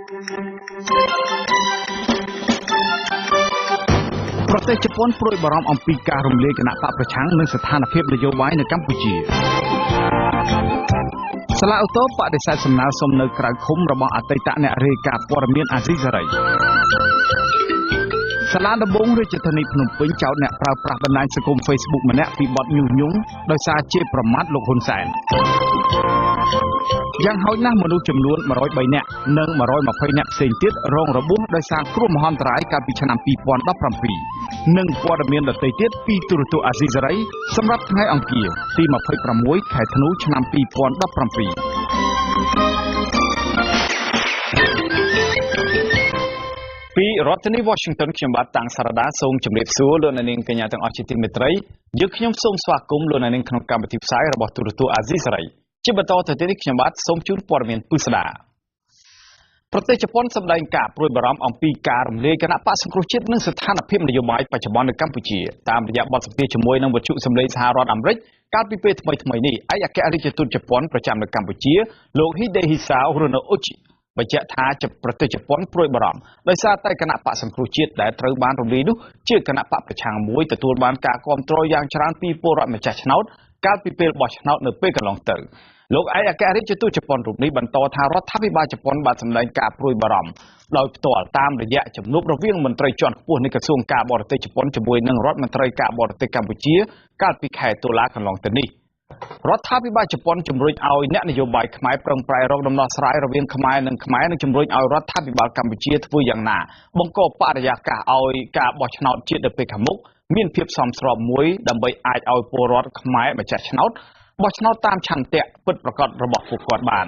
ប្រទេសជប៉ុនព្រួយបារម្ភអំពីការរំលាយគណៈបកប្រឆាំងនិងស្ថានភាពនយោបាយនៅកម្ពុជាសាលាឧទ្ធរបដិសេធសំណើសុំនៅក្រៅឃុំរបស់អតីតអ្នករាយការណ៍ព័ត៌មានអាស៊ីសេរីសាលាដំបងរាជធានីភ្នំពេញចោទអ្នកប្រើប្រាស់បណ្ដាញសង្គម Facebook ម្នាក់ពីបទញុះញង់ដោយសារជេរប្រមាថលោកហ៊ុនសែនយ៉ាងហោចណាស់មនុស្សចំនួន103នាក់និង120នាក់ផ្សេងទៀតរងរបួសដោយសារគ្រោះមហន្តរាយកាលពីឆ្នាំ2017និងព័ត៌មានដទៃទៀតពីទូរទស្សន៍អាស៊ីសេរីសម្រាប់ថ្ងៃអង្គារទី26ខែធ្នូឆ្នាំ2017ពីរដ្ឋធានី Washington ខ្ញុំបាទតាំងសារ៉ាដាសូមជម្រាបសួរលោកអ្នកនាងកញ្ញាទាំងអស់ជាទីមេត្រីយើងខ្ញុំសូមស្វាគមន៍លោកអ្នកនាងក្នុងកម្មវិធីផ្សាយរបស់ទូរទស្សន៍អាស៊ីសេរីជាបន្តទៅទៀតនេះខ្ញុំបាទសូមជូនព័ត៌មានពិស្ដាប្រទេសជប៉ុនសម្ដែងការព្រួយបារម្ភអំពីការរំលាយគណៈបកសង្គ្រោះជាតិនិងស្ថានភាពនយោបាយបច្ចុប្បន្ននៅកម្ពុជាតាមរយៈបទសម្ភាសន៍ជាមួយនឹងវិទ្យុសម្លេងសហរដ្ឋអាមេរិកកាលពីពេលថ្មីៗនេះឯកអគ្គរដ្ឋទូតជប៉ុនប្រចាំនៅកម្ពុជាលោក Hidehisa Hironouchi បញ្ជាក់ថាប្រទេសជប៉ុនព្រួយបារម្ភដោយសារតែគណៈបកសង្គ្រោះជាតិដែលត្រូវបានរំលាយនោះជាគណៈបកប្រឆាំងមួយទទួលបានការគ្រប់គ្រងយ៉ាងច្រើនពីពលរដ្ឋម្ចាស់ឆ្នោតកាលពីពេលបោះឆ្នោតនៅពេលកន្លងទៅលោកឯកអគ្គរដ្ឋទូតជប៉ុនរូបនេះបន្តថារដ្ឋាភិបាលជប៉ុនបានសម្ដែងការព្រួយបារម្ភដោយផ្ទាល់តាមរយៈជំនួបរវាងមន្ត្រីជាន់ខ្ពស់នៃក្រសួងការបរទេសជប៉ុនជាមួយនឹងរដ្ឋមន្ត្រីការបរទេសកម្ពុជាកាលពីខែតុលាកន្លងទៅនេះរដ្ឋាភិបាលជប៉ុនជំរុញឲ្យអ្នកនយោបាយខ្មែរប្រឹងប្រែងរកដំណោះស្រាយរវាងខ្មែរនិងជំរុញឲ្យរដ្ឋាភិបាលកម្ពុជាធ្វើយ៉ាងណាបង្កបរិយាកាសឲ្យការបោះឆ្នោតជាតិនៅពេលខាងមុខមានភាពសមស្របមួយដើម្បីអាចឲ្យពលរដ្ឋខ្មែរម្ចាស់ឆ្នោតបោះឆ្នោតតាមឆន្ទៈពិតប្រាកដរបស់ពួកគាត់បាន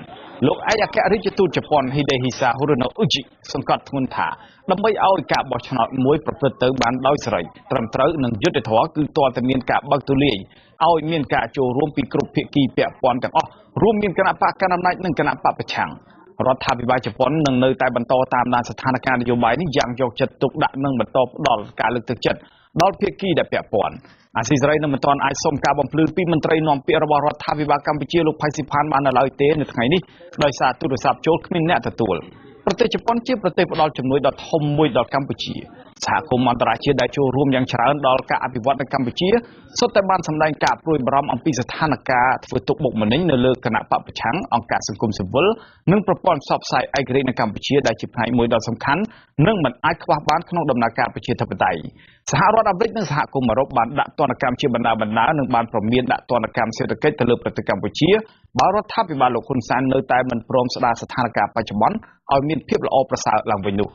លោកឯកអគ្គរដ្ឋទូតជប៉ុន Hidehisa Hironouchi សង្កត់ធ្ងន់ថាដើម្បីឲ្យការបោះឆ្នោតមួយប្រព្រឹត្តទៅបានដោយសេរីត្រឹមត្រូវនិងយុត្តិធម៌គឺទាល់តែមានការបើកទូលាយឲ្យមានការចូលរួមពីគ្រប់ភាគីពាក់ព័ន្ធទាំងអស់រួមមានគណៈបកកណ្ដាលអំណាចនិងគណៈបកប្រឆាំងរដ្ឋាភិបាលជប៉ុននឹងនៅតែបន្តតាមដានស្ថានភាពនយោបាយនេះយ៉ាងយកចិត្តទុកដាក់និងបន្តផ្ដល់ការលើកទឹកចិត្តដល់ភាគីដែលពាក់ព័ន្ធអាស៊ីសេរីនឹងមិនទាន់អាចសុំការបំភ្លឺពីមន្ត្រីនាំពាក្យរបស់រដ្ឋាភិបាលកម្ពុជាលោកផៃស៊ីផានបាននៅឡើយទេនៅថ្ងៃនេះដោយសារទូរស័ព្ទចូលគ្មានអ្នកទទួលប្រទេសជប៉ុនជាប្រទេសផ្ដល់ជំនួយដ៏ធំមួយដល់កម្ពុជាសហគមន៍អន្តរជាតិដែលចូលរួមយ៉ាងច្រើនដល់ការអភិវឌ្ឍនៅកម្ពុជាសុទ្ធតែបានសម្ដែងការព្រួយបារម្ភអំពីស្ថានភាពធ្វើទុកបុកម្នេញនៅលើគណៈបកប្រឆាំងអង្គការសង្គមស៊ីវិលនិងប្រព័ន្ធផ្សព្វផ្សាយឯករាជ្យនៅកម្ពុជាដែលជាផ្នែកមួយដ៏សំខាន់និងមិនអាចខ្វះបានក្នុងដំណើរការប្រជាធិបតេយ្យសហរដ្ឋអាមេរិកនិងសហគមន៍អឺរ៉ុបបានដាក់ទណ្ឌកម្មជាបណ្ដានិងបានព្រមានដាក់ទណ្ឌកម្មសេដ្ឋកិច្ចទៅលើប្រទេសកម្ពុជាបើរដ្ឋាភិបាលលោកហ៊ុនសែននៅតែមិនព្រមស្ដារស្ថានភាពបច្ចុប្បន្នឲ្យមានភាពល្អប្រសើរឡើងវិញនោះ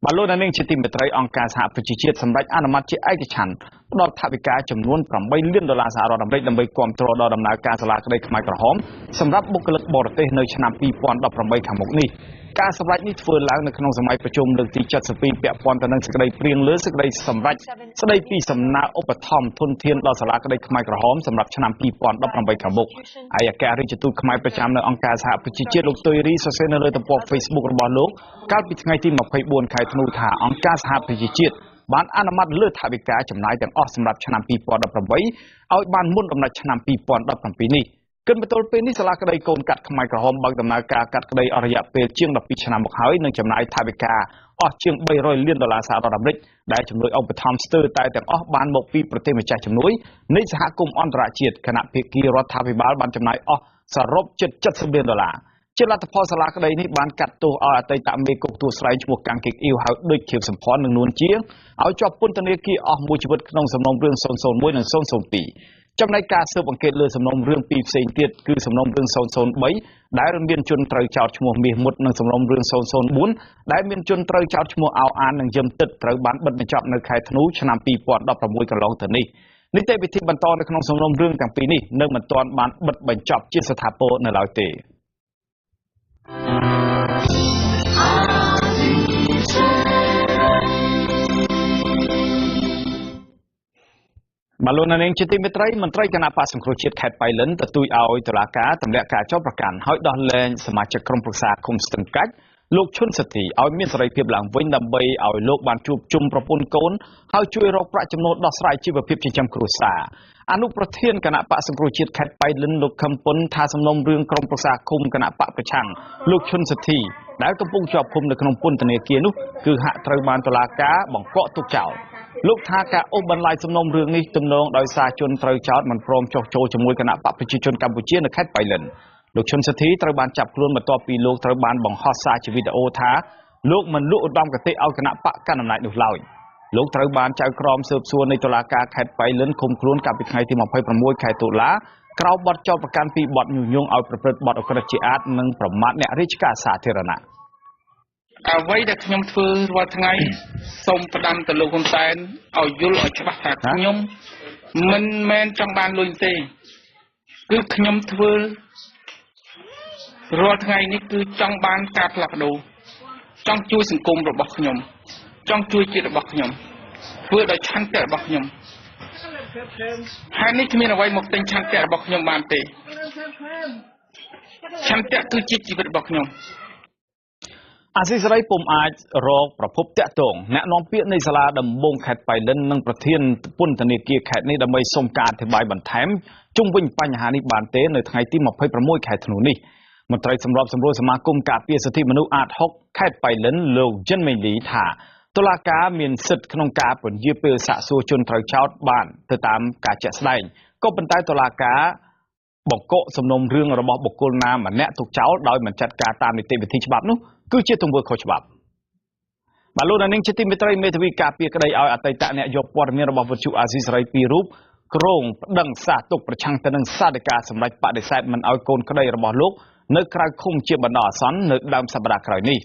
បាទលោកនាងជាទីមេត្រីអង្គការសហប្រជាជាតិសម្រាប់អនុម័តជាឯកច្ឆន្ទផ្ដល់ថវិកាចំនួន$8លានសហរដ្ឋអាមេរិកដើម្បីគាំទ្រដល់ដំណើរការសាលាក្តីខ្មែរក្រហមសម្រាប់បុគ្គលិកបរទេសនៅឆ្នាំ2018ខាងមុខនេះការសម្រេចនេះធ្វើឡើងនៅក្នុងសម័យប្រជុំលើកទី72ពាក់ព័ន្ធទៅនឹងសេចក្តីព្រាងលើសេចក្តីសម្រេចស្តីពីសំណើឧបត្ថម្ភធនធានដល់សាលាក្តីខ្មែរក្រហមសម្រាប់ឆ្នាំ2018ខាងមុខឯកអគ្គរដ្ឋទូតខ្មែរប្រចាំនៅអង្គការសហប្រជាជាតិលោកទុយរីសរសេរនៅលើទំព័រ Facebook របស់លោកកាលពីថ្ងៃទី24ខែធ្នូថាអង្គការសហប្រជាជាតិបានអនុម័តលើថវិកាចំណាយទាំងអស់សម្រាប់ឆ្នាំ2018ឲ្យបានមុនដំណាច់ឆ្នាំ2017នេះគិតមកទល់ពេលនេះសាលាក្តីកូនកាត់ខ្មែរក្រហមបើកដំណើរការកាត់ក្តីអស់រយៈពេលជាង12ឆ្នាំមកហើយនឹងចំណាយថវិកាអស់ជាង$300លានសហរដ្ឋអាមេរិកដែលជំនួយឧបត្ថម្ភស្ទើរតែទាំងអស់បានមកពីប្រទេសម្ចាស់ជំនួយនៃសហគមន៍អន្តរជាតិគណៈភាគីរដ្ឋាភិបាលបានចំណាយអស់សរុបជិត$70លានជាលទ្ធផលសាលាក្តីនេះបានកាត់ទោសឲ្យអតីតមេគុកទួលស្លែងឈ្មោះកាំងគិកអ៊ីវហៅដូចខៀវសំផននិងនួនជាឲ្យជាប់ពន្ធនាគារអស់មួយជីវិតក្នុងសំណុំរឿង001និង002ចំណែកការស៊ើបអង្កេតលើសំណុំរឿងពីរផ្សេងទៀតគឺសំណុំរឿង003ដែលមានជនត្រូវចោទឈ្មោះមាសមុតនិងសំណុំរឿង004ដែលមានជនត្រូវចោទឈ្មោះអោអាននិងយឹមទឹកត្រូវបានបិទបញ្ចប់នៅខែធ្នូឆ្នាំ2016កន្លងទៅនេះនីតិវិធីបន្តនៅក្នុងសំណុំរឿងទាំងពីរនេះនៅមិនទាន់បានបិទបញ្ចប់ជាស្ថាពរនៅឡើយទេបាទលោកនាងជាទីមេត្រីមន្ត្រីគណៈបក្សសង្គ្រោះជាតិខេត្តបៃលិនទទូចឲ្យតុលាការទម្លាក់ការចោទប្រកាន់ឲ្យដោះលែងសមាជិកក្រុមប្រឹក្សាឃុំស្ទឹងកាច់ លោកឈុនសធីឲ្យមានសេរីភាពឡើងវិញដើម្បីឲ្យលោកបានជួបជុំប្រពន្ធកូនហើយជួយរកប្រាក់ចំណូលដោះស្រាយជីវភាពចិញ្ចឹមគ្រួសារអនុប្រធានគណៈបកសង្គ្រោះជាតិខេត្តបៃលិនលោកខឹមពុនថាសំណុំរឿងក្រុមប្រឹក្សាឃុំគណៈបកប្រឆាំងលោកឈុនសធីដែលកំពុងជាប់ឃុំនៅក្នុងពន្ធនាគារនោះគឺហាក់ត្រូវបានតុលាការបង្កក់ទុកចោលលោកថាការអូសបន្លាយសំណុំរឿងនេះទំនងដោយសារជនត្រូវចោទមិនព្រមចុះចូលជាមួយគណៈបកប្រជាជនកម្ពុជានៅខេត្តបៃលិនលោកឈុនសធីត្រូវបានចាប់ខ្លួនបន្ទាប់ពីលោកត្រូវបានបង្ហោះសារជាវីដេអូថាលោកមិនលក់ឧត្តមគតិឲ្យគណៈបកកណ្ដាលអំណាចនោះឡើយលោកត្រូវបានចៅក្រមស៊ើបសួរនៃតុលាការខេត្តបៃលិនឃុំខ្លួនកាលពីថ្ងៃទី26ខែតុលាក្រោមបទចោទប្រកាន់ពីបទញុះញង់ឲ្យប្រព្រឹត្តបទឧក្រិដ្ឋជាអាតនិងប្រមាថអ្នករាជការសាធារណៈអ្វីដែលខ្ញុំធ្វើរាល់ថ្ងៃសូមផ្ដាំទៅលោកហ៊ុនសែនឲ្យយល់ឲ្យច្បាស់ថាខ្ញុំមិនមែនចង់បានលុយទេគឺខ្ញុំធ្វើរាល់ថ្ងៃនេះគឺចង់បានការផ្លាស់ប្ដូរចង់ជួយសង្គមរបស់ខ្ញុំចង់ជួយជាតិរបស់ខ្ញុំធ្វើដោយឆន្ទៈរបស់ខ្ញុំហើយនេះគ្មានអ្វីមកទិញឆន្ទៈរបស់ខ្ញុំបានទេឆន្ទៈគឺជាជីវិតរបស់ខ្ញុំអាស៊ីសេរីពុំអាចរកប្រភពតាក់ទងអ្នកនាំពាក្យនៃសាលាដំបងខេត្តបៃលិននិងប្រធានពន្ធនាគារខេត្តនេះដើម្បីសុំការអធិប្បាយបន្ថែមជុំវិញបញ្ហានេះបានទេនៅថ្ងៃទី26ខែធ្នូនេះមន្ត្រីសម្របសម្រួលសមាគមការពារសិទ្ធិមនុស្សអាត6ខេត្តបៃលិនលោកចិនមេលីថាតុលាការមានសិទ្ធិក្នុងការពន្យាពេលសាកសួរជនត្រូវចោទបានទៅតាមការជាក់ស្ដែងក៏ប៉ុន្តែតុលាការបង្កក់សំណុំរឿងរបស់បុគ្គលណាម្នាក់ទុកចោលដោយមិនចាត់ការតាមនីតិវិធីច្បាប់នោះគឺជាទង្វើខុសច្បាប់បាទលោកនាងជាទីមេត្រីមេធាវីការពារក្តីឲ្យអតីតអ្នកយកព័ត៌មានរបស់វិទ្យុអាស៊ីសេរី2រូបក្រុងប្តឹងសាទុកប្រឆាំងទៅនឹងសាធិការសម្ដេចបដិសេធមិនឲ្យកូនក្តីរបស់លោកនៅក្រៅឃុំជាបណ្ដោះអាសន្ននៅដើមសប្តាហ៍ក្រោយនេះ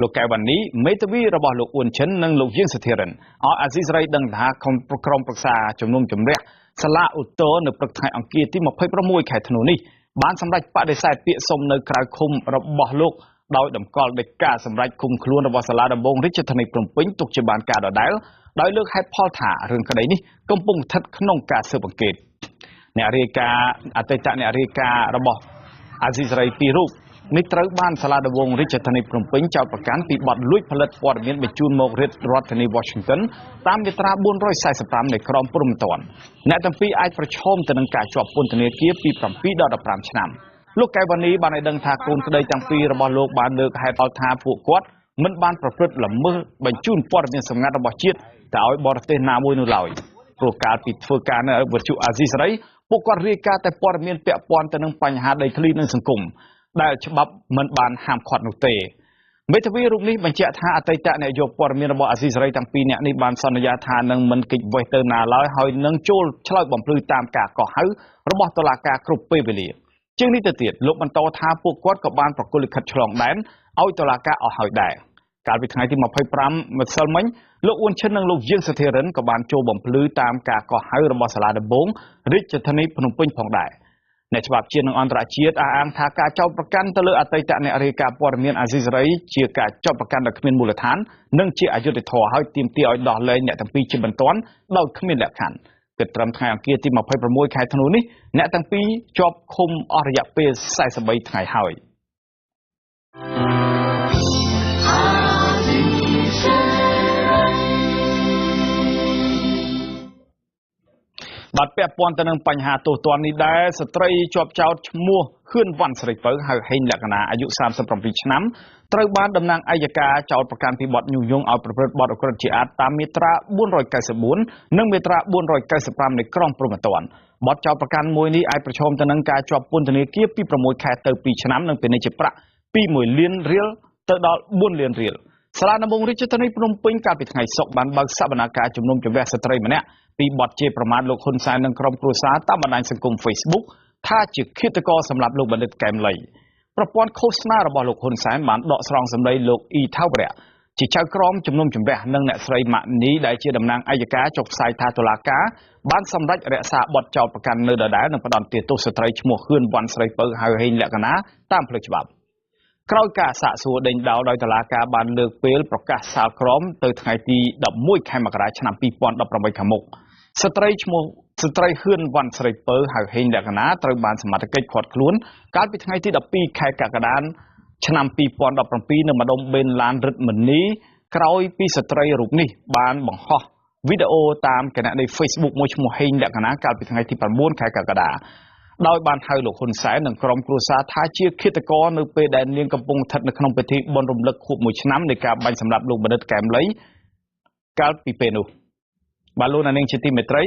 លោកកែវវ៉ានីមេធាវីរបស់លោកអ៊ុនឈិននិងលោកយៀងសធិរិនឲ្យអាស៊ីសេរីដឹងថាក្រុមប្រឹក្សាជំនុំជម្រះសាលាឧទ្ធរនៅព្រឹកថ្ងៃអង្គារទី26ខែធ្នូនេះបានសម្រេចបដិសេធពាក្យសុំនៅក្រៅឃុំរបស់លោកដោយតម្កល់ដីកាសម្រាប់ឃុំខ្លួនរបស់សាលាដំបងរាជធានីភ្នំពេញទុកជាបានការដដែលដោយលើកហេតុផលថារឿងក្តីនេះកំពុងស្ថិតក្នុងការស៊ើបអង្កេតអ្នករាយការណ៍អតីតអ្នករាយការណ៍របស់អាស៊ីសេរី2រូបនេះត្រូវបានសាលាដំបងរាជធានីភ្នំពេញចោទប្រកាន់ពីបទលួចផលិតព័ត៌មានបញ្ជូនមករដ្ឋធានី Washington តាមមាត្រា445នៃក្រមព្រហ្មទណ្ឌអ្នកទាំងពីរអាចប្រឈមទៅនឹងការជាប់ពន្ធនាគារពី7ដល់15ឆ្នាំលោកកែវវ៉ានីបានឲ្យដឹងថាកូនក្តីទាំងពីររបស់លោកបានលើកហេតុផលថាពួកគាត់មិនបានប្រព្រឹត្តល្មើសបញ្ជូនព័ត៌មានសម្ងាត់របស់ជាតិទៅឲ្យបរទេសណាមួយនោះឡើយព្រោះកាលពីធ្វើការនៅវិទ្យុអាស៊ីសេរីពួកគាត់រាយការណ៍តែព័ត៌មានពាក់ព័ន្ធទៅនឹងបញ្ហាដីធ្លីនិងសង្គមដែលច្បាប់មិនបានហាមឃាត់នោះទេមេធាវីរូបនេះបញ្ជាក់ថាអតីតអ្នកយកព័ត៌មានរបស់អាស៊ីសេរីទាំងពីរនាក់នេះបានសន្យាថានឹងមិនគេចវេះទៅណាឡើយហើយនឹងចូលឆ្លើយបំភ្លឺតាមការកោះហៅរបស់តុលាការគ្រប់ពេលវេលាជាងនេះទៅទៀតលោកបន្តថាពួកគាត់ក៏បានប្រគល់លិខិតឆ្លងដែនឲ្យតុលាការអស់ហើយដែរកាលពីថ្ងៃទី25ម្សិលមិញលោកអ៊ុនឈិននិងលោកយៀងសធិរិនក៏បានចូលបំភ្លឺតាមការកោះហៅរបស់សាលាដំបងរាជធានីភ្នំពេញផងដែរអ្នកច្បាប់ជាតិនិងអន្តរជាតិអះអាងថាការចោទប្រកាន់ទៅលើអតីតអ្នករាយការណ៍ព័ត៌មានអាស៊ីសេរីជាការចោទប្រកាន់ដែលគ្មានមូលដ្ឋាននិងជាអយុត្តិធម៌ហើយទាមទារឲ្យដោះលែងអ្នកទាំងពីរជាបន្ទាន់ដោយគ្មានលក្ខខណ្ឌគិតត្រឹមថ្ងៃអង្គារទី26ខែធ្នូនេះអ្នកទាំងពីរជាប់ឃុំអស់រយៈពេល43ថ្ងៃហើយបាទពាក់ព័ន្ធទៅនឹងបញ្ហាទោសទណ្ឌនេះដែរស្ត្រីជាប់ចោទឈ្មោះខឿនវ៉ាន់ស្រីពៅហៅហេងលក្ខណាអាយុ37ឆ្នាំត្រូវបានតំណាងអัยការចោទប្រកាន់ពីបទញុះញង់ឲ្យប្រព្រឹត្តបទឧក្រិដ្ឋជាអាតតាមមាត្រា494និងមាត្រា495នៃក្រមព្រហ្មទណ្ឌបទចោទប្រកាន់មួយនេះអាចប្រឈមទៅនឹងការជាប់ពន្ធនាគារពី6ខែទៅ2ឆ្នាំនិងពាណិជ្ជប្រាក់ពី1លានរៀលទៅដល់4លានរៀលសាលាដំបងរាជធានីភ្នំពេញកាលពីថ្ងៃសុក្របានបើកសវនកម្មជំនុំជម្រះស្ត្រីម្នាក់ពីបទជេរប្រមាថលោកហ៊ុនសែននិងក្រុមគ្រួសារតាមបណ្ដាញសង្គម Facebook ថាជាឃាតករសម្រាប់លោកបណ្ឌិតកែមលីប្រព័ន្ធឃោសនារបស់លោកហ៊ុនសែនបានដកស្រង់សម្ដីលោកអ៊ីថាវរៈជាចៅក្រមជំនុំជម្រះនិងអ្នកស្រីម៉ាក់នីដែលជាតំណាងអัยការចុះផ្សាយថាតុលាការបានសម្រេចរក្សាបទចោទប្រកាន់នៅដដែលនិងផ្ដន្ទាទោសស្ត្រីឈ្មោះខឿនវ៉ាន់ស្រីពៅហៅហេងលក្ខណាតាមផ្លូវច្បាប់ក្រោយការសាកសួរដេញដោលដោយតុលាការបានលើកពេលប្រកាសសាលក្រមទៅថ្ងៃទី11ខែមករាឆ្នាំ2018ខាងមុខស្ត្រីខឿនវ៉ាន់ស្រីពៅហៅហេងលក្ខណាត្រូវបានសមត្ថកិច្ចឃាត់ខ្លួនកាលពីថ្ងៃទី12ខែកក្កដា ឆ្នាំ2017នៅម្ដុំបេនឡានរិទ្ធមនីក្រោយពីស្ត្រីរូបនេះបានបង្ហោះវីដេអូតាមគណនី Facebook មួយឈ្មោះហេងលក្ខណៈកាលពីថ្ងៃទី9ខែកក្កដាដោយបានហៅលោកហ៊ុនសែននិងក្រុមគ្រួសារថាជាឃាតករនៅពេលដែលនាងកំពុងស្ថិតនៅក្នុងពិធីបុណ្យរំលឹកខួប1ឆ្នាំនៃការបាញ់សម្លាប់លោកបណ្ឌិតកែមលីកាលពីពេលនោះបាទលោកនាងជាទីមេត្រី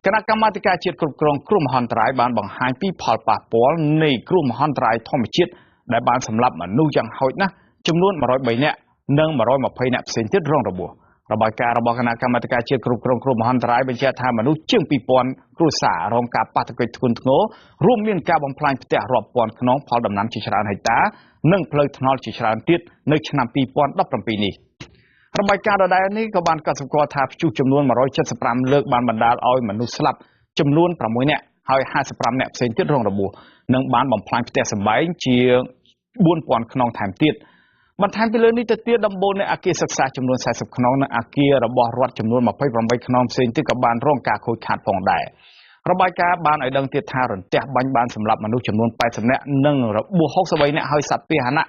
គណៈកម្មាធិការជាតិគ្រប់គ្រងគ្រោះមហន្តរាយបានបង្ហាញពីផលប៉ះពាល់នៃគ្រោះមហន្តរាយធម្មជាតិដែលបានសម្លាប់មនុស្សយ៉ាងហោចណាស់ចំនួន103នាក់និង120នាក់ផ្សេងទៀតរងរបួសរបាយការណ៍របស់គណៈកម្មាធិការជាតិគ្រប់គ្រងគ្រោះមហន្តរាយបញ្ជាក់ថាមនុស្សជាង2000គ្រួសាររងការប៉ះទង្គិចធ្ងន់ធ្ងររួមមានការបំផ្លាញផ្ទះរាប់ពាន់ខ្នងផលដំណាំជាច្រើនហិកតានិងផ្លូវថ្នល់ជាច្រើនទៀតនៅឆ្នាំ2017នេះរបាយការណ៍ដដែលនេះក៏បានកត់សម្គាល់ថាព្យុះចំនួន175លើកបានបណ្ដាលឲ្យមនុស្សស្លាប់ចំនួន6នាក់ហើយ55នាក់ផ្សេងទៀតរងរបួសនិងបានបំផ្លាញផ្ទះសម្បែងជា4000ខ្នងថែមទៀតបន្ថែមពីលើនេះទៅទៀតដំបូលនៃអគារសិក្សាចំនួន40ខ្នងនិងអគាររបស់រដ្ឋចំនួន28ខ្នងផ្សេងទៀតក៏បានរងការខូចខាតផងដែររបាយការណ៍បានឲ្យដឹងទៀតថារន្ទះបាញ់បានសម្លាប់មនុស្សចំនួន80នាក់និងរបួស63នាក់ហើយសត្វពាហនៈ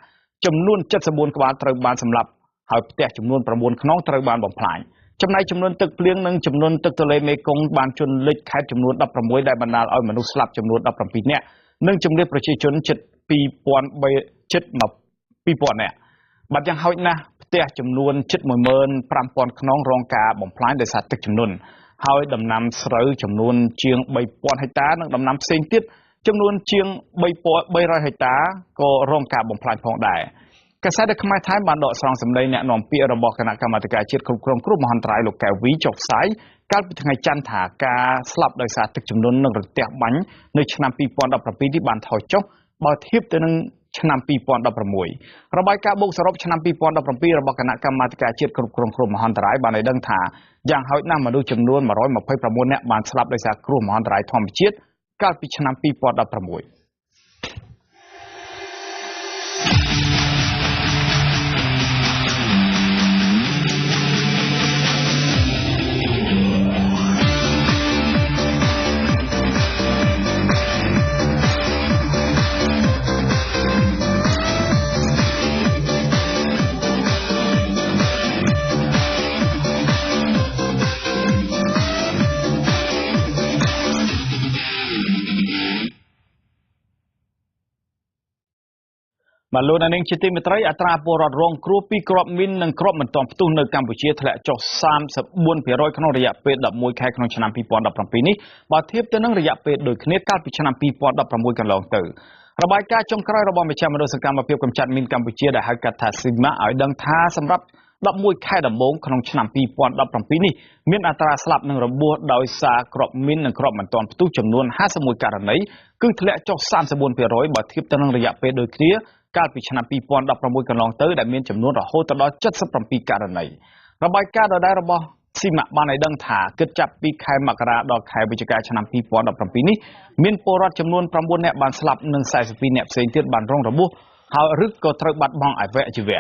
ចំនួន74ក្បាលត្រូវបានសម្លាប់ហើយផ្ទះចំនួន9ខ្នងត្រូវបានបំផ្លាញចំណែកចំនួនទឹកភ្លៀងនិងចំនួនទឹកទន្លេមេគង្គបានជន់លិចខេត្តចំនួន16ដែលបណ្ដាលឲ្យមនុស្សស្លាប់ចំនួន17នាក់និងជំនឿប្រជាជនជិត2000នាក់បាត់យ៉ាងហោចណាស់ផ្ទះចំនួនជិត15000ខ្នងរងការបំផ្លាញដោយសារទឹកជំនន់ហើយដំណាំស្រូវចំនួនជាង3000ហិកតានិងដំណាំផ្សេងទៀតចំនួនជាង3300ហិកតាក៏រងការបំផ្លាញផងដែរកាសែតខ្មែរថៃបានដកស្រង់សម្ដីអ្នកនាំពាក្យរបស់គណៈកម្មាធិការជាតិគ្រប់គ្រងគ្រោះមហន្តរាយលោកកែវវីចុះផ្សាយកាលពីថ្ងៃច័ន្ទថាការស្លាប់ដោយសារទឹកជំនន់និងរន្ទះបាញ់នៅឆ្នាំ2017នេះបានថយចុះបើធៀបទៅនឹងឆ្នាំ2016របាយការណ៍បូកសរុបឆ្នាំ2017របស់គណៈកម្មាធិការជាតិគ្រប់គ្រងគ្រោះមហន្តរាយបានឲ្យដឹងថាយ៉ាងហោចណាស់មនុស្សចំនួន129នាក់បានស្លាប់ដោយសារគ្រោះមហន្តរាយធម្មជាតិកាលពីឆ្នាំ2016បាទលោកនាងជាទីមេត្រីអត្រាពលរដ្ឋរងគ្រោះពីគ្រាប់មីននិងគ្រាប់មិនទាន់ផ្ទុះនៅកម្ពុជាធ្លាក់ចុះ34%ក្នុងរយៈពេល11ខែក្នុងឆ្នាំ2017នេះបើធៀបទៅនឹងរយៈពេលដូចគ្នាកាលពីឆ្នាំ2016កន្លងទៅរបាយការណ៍ចុងក្រោយរបស់មជ្ឈមណ្ឌលសកម្មភាពកម្ចាត់មីនកម្ពុជាដែលហៅកាត់ថា SIGMA ឲ្យដឹងថាសម្រាប់11ខែដំបូងក្នុងឆ្នាំ2017នេះមានអត្រាស្លាប់និងរបួសដោយសារគ្រាប់មីននិងគ្រាប់មិនទាន់ផ្ទុះចំនួន51ករណីគឺធ្លាក់ចុះ34%បើធៀបទៅនឹងរយៈពេលដូចគ្នាកាលពីឆ្នាំ2016កន្លងទៅដែលមានចំនួនរហូតដល់77ករណីរបាយការណ៍ដដែលរបស់ SIGMA បានឲ្យដឹងថាគិតចាប់ពីខែមករាដល់ខែវិច្ឆិកាឆ្នាំ2017នេះមានពលរដ្ឋចំនួន9នាក់បានស្លាប់និង42នាក់ផ្សេងទៀតបានរងរបួសហើយឬក៏ត្រូវបាត់បង់អវយវៈ